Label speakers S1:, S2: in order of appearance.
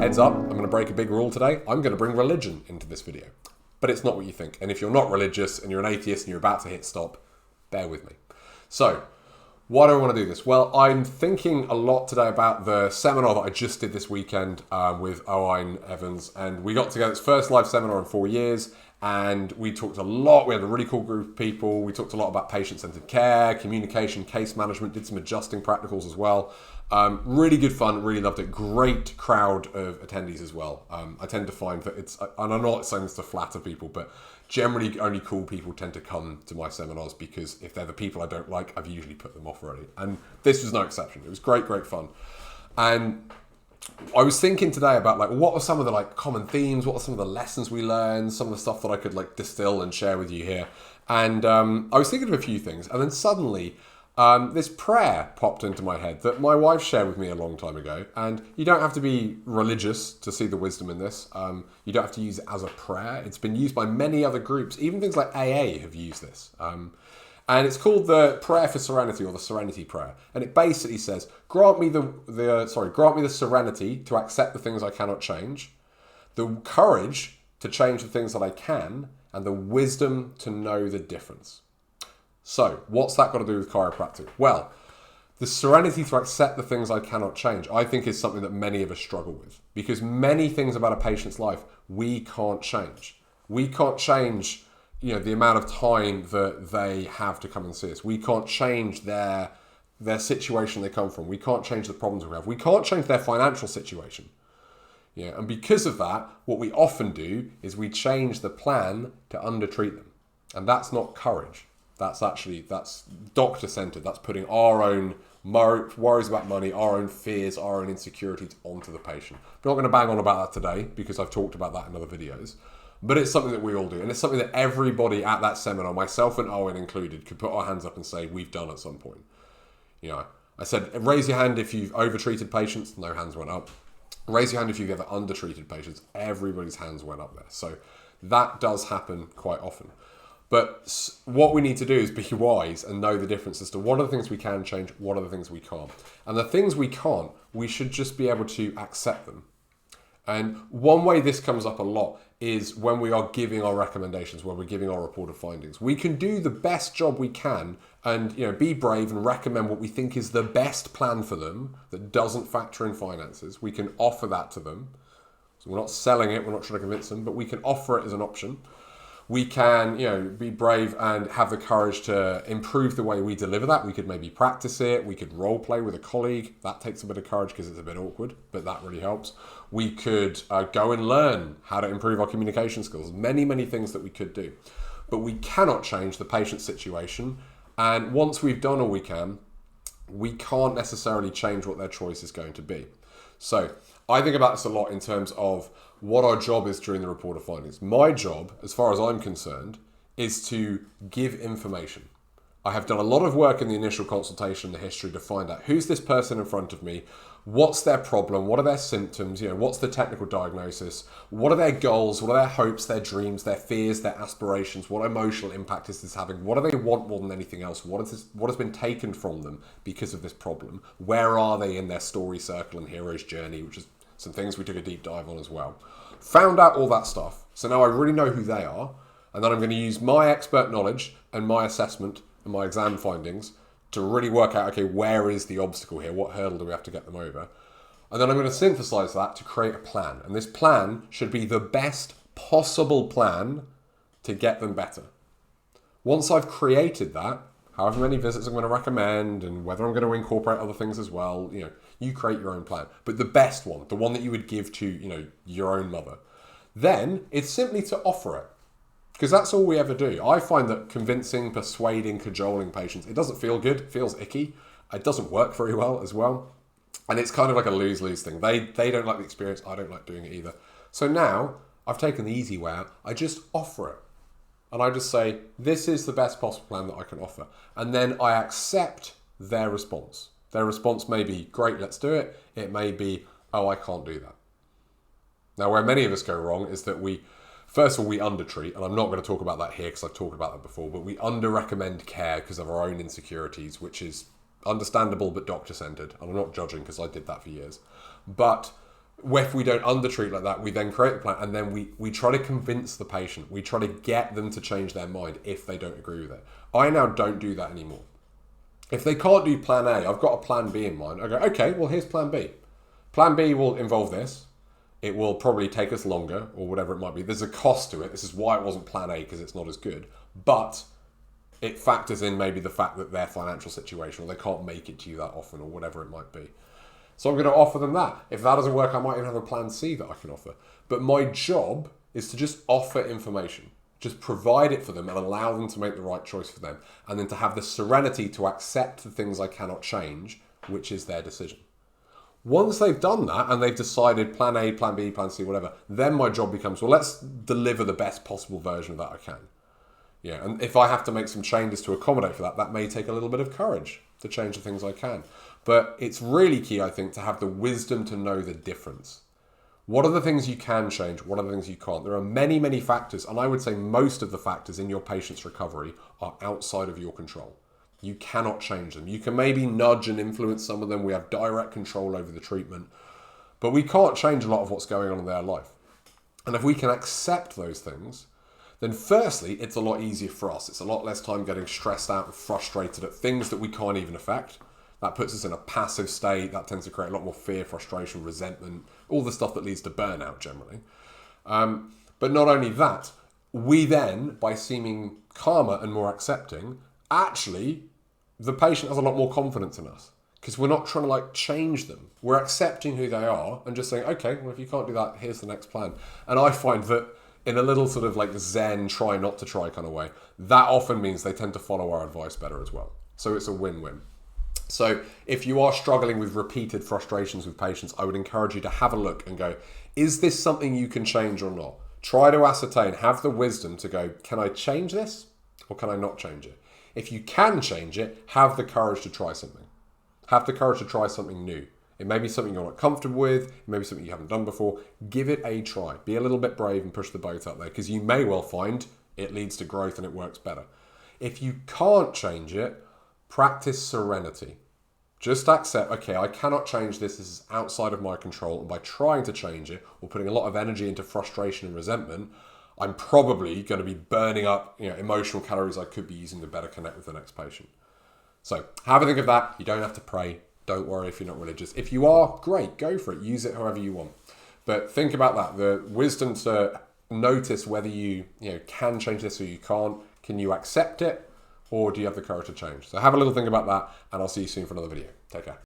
S1: Heads up, I'm going to break a big rule today. I'm going to bring religion into this video. But it's not what you think. And if you're not religious and you're an atheist and you're about to hit stop, bear with me. So, why do I want to do this? Well, I'm thinking a lot today about the seminar that I just did this weekend with Owain Evans. And we got together, it's first live seminar in 4 years. And we talked a lot. We had a really cool group of people. We talked a lot about patient-centered care, communication, case management, did some adjusting practicals as well. Really good fun, really loved it. Great crowd of attendees as well. I tend to find that and I'm not saying this to flatter people, but generally only cool people tend to come to my seminars because if they're the people I don't like, I've usually put them off already. And this was no exception. It was great, great fun. And I was thinking today about what are some of the common themes, what are some of the lessons we learned, some of the stuff that I could distill and share with you here. And I was thinking of a few things, and then suddenly this prayer popped into my head that my wife shared with me a long time ago. And you don't have to be religious to see the wisdom in this. You don't have to use it as a prayer. It's been used by many other groups. Even things like AA have used this. And it's called the Prayer for Serenity, or the Serenity Prayer. And it basically says, grant me the serenity to accept the things I cannot change, the courage to change the things that I can, and the wisdom to know the difference. So, what's that got to do with chiropractic? Well, the serenity to accept the things I cannot change, I think, is something that many of us struggle with. Because many things about a patient's life, we can't change. We can't change the amount of time that they have to come and see us. We can't change their situation they come from. We can't change the problems we have. We can't change their financial situation. And because of that, what we often do is we change the plan to undertreat them. And that's not courage. That's doctor-centered. That's putting our own worries about money, our own fears, our own insecurities onto the patient. I'm not going to bang on about that today because I've talked about that in other videos. But it's something that we all do. And it's something that everybody at that seminar, myself and Owen included, could put our hands up and say, we've done at some point. I said, raise your hand if you've overtreated patients. No hands went up. Raise your hand if you've ever undertreated patients. Everybody's hands went up there. So that does happen quite often. But what we need to do is be wise and know the difference as to what are the things we can change, what are the things we can't. And the things we can't, we should just be able to accept them. And one way this comes up a lot is when we are giving our recommendations, when we're giving our reported findings. We can do the best job we can and be brave and recommend what we think is the best plan for them that doesn't factor in finances. We can offer that to them. So we're not selling it, we're not trying to convince them, but we can offer it as an option. We can, be brave and have the courage to improve the way we deliver that. We could maybe practice it. We could role play with a colleague. That takes a bit of courage because it's a bit awkward, but that really helps. We could go and learn how to improve our communication skills. Many, many things that we could do. But we cannot change the patient's situation. And once we've done all we can, we can't necessarily change what their choice is going to be. So I think about this a lot in terms of what our job is during the report of findings. My job, as far as I'm concerned, is to give information. I have done a lot of work in the initial consultation, the history, to find out who's this person in front of me, what's their problem, what are their symptoms, what's the technical diagnosis, what are their goals, what are their hopes, their dreams, their fears, their aspirations, what emotional impact is this having, what do they want more than anything else, what has been taken from them because of this problem, where are they in their story circle and hero's journey, which is some things we took a deep dive on as well. Found out all that stuff, so now I really know who they are, and then I'm going to use my expert knowledge and my assessment and my exam findings to really work out, okay, where is the obstacle here? What hurdle do we have to get them over? And then I'm going to synthesize that to create a plan. And this plan should be the best possible plan to get them better. Once I've created that, however many visits I'm going to recommend and whether I'm going to incorporate other things as well, you create your own plan. But the best one, the one that you would give to, your own mother. Then it's simply to offer it. Because that's all we ever do. I find that convincing, persuading, cajoling patients, it doesn't feel good, it feels icky. It doesn't work very well as well. And it's kind of like a lose-lose thing. They don't like the experience, I don't like doing it either. So now, I've taken the easy way out, I just offer it. And I just say, this is the best possible plan that I can offer. And then I accept their response. Their response may be, great, let's do it. It may be, oh, I can't do that. Now, where many of us go wrong is that first of all, we undertreat, and I'm not going to talk about that here because I've talked about that before, but we under-recommend care because of our own insecurities, which is understandable but doctor-centered. And I'm not judging because I did that for years. But If we don't undertreat like that, we then create the plan, and then we try to convince the patient. We try to get them to change their mind if they don't agree with it. I now don't do that anymore. If they can't do plan A, I've got a plan B in mind. I go, okay, well, here's plan B. Plan B will involve this. It will probably take us longer, or whatever it might be. There's a cost to it. This is why it wasn't plan A, because it's not as good. But it factors in maybe the fact that their financial situation, or they can't make it to you that often, or whatever it might be. So I'm going to offer them that. If that doesn't work, I might even have a plan C that I can offer. But my job is to just offer information. Just provide it for them and allow them to make the right choice for them. And then to have the serenity to accept the things I cannot change, which is their decision. Once they've done that and they've decided plan A, plan B, plan C, whatever, then my job becomes, well, let's deliver the best possible version of that I can. Yeah, and if I have to make some changes to accommodate for that, that may take a little bit of courage to change the things I can. But it's really key, I think, to have the wisdom to know the difference. What are the things you can change? What are the things you can't? There are many, many factors, and I would say most of the factors in your patient's recovery are outside of your control. You cannot change them. You can maybe nudge and influence some of them. We have direct control over the treatment, but we can't change a lot of what's going on in their life. And if we can accept those things, then firstly, it's a lot easier for us. It's a lot less time getting stressed out and frustrated at things that we can't even affect. That puts us in a passive state. That tends to create a lot more fear, frustration, resentment, all the stuff that leads to burnout generally. But not only that, we then, by seeming calmer and more accepting, actually, the patient has a lot more confidence in us because we're not trying to change them. We're accepting who they are and just saying, okay, well, if you can't do that, here's the next plan. And I find that in a little sort of Zen, try not to try kind of way, that often means they tend to follow our advice better as well. So it's a win-win. So if you are struggling with repeated frustrations with patients, I would encourage you to have a look and go, is this something you can change or not? Try to ascertain, have the wisdom to go, can I change this or can I not change it? If you can change it, have the courage to try something. Have the courage to try something new. It may be something you're not comfortable with. It may be something you haven't done before. Give it a try. Be a little bit brave and push the boat up there because you may well find it leads to growth and it works better. If you can't change it, practice serenity. Just accept, okay, I cannot change this. This is outside of my control. And by trying to change it or putting a lot of energy into frustration and resentment, I'm probably going to be burning up emotional calories I could be using to better connect with the next patient. So have a think of that. You don't have to pray. Don't worry if you're not religious. If you are, great, go for it. Use it however you want. But think about that. The wisdom to notice whether you can change this or you can't. Can you accept it? Or do you have the courage to change? So have a little think about that, and I'll see you soon for another video. Take care.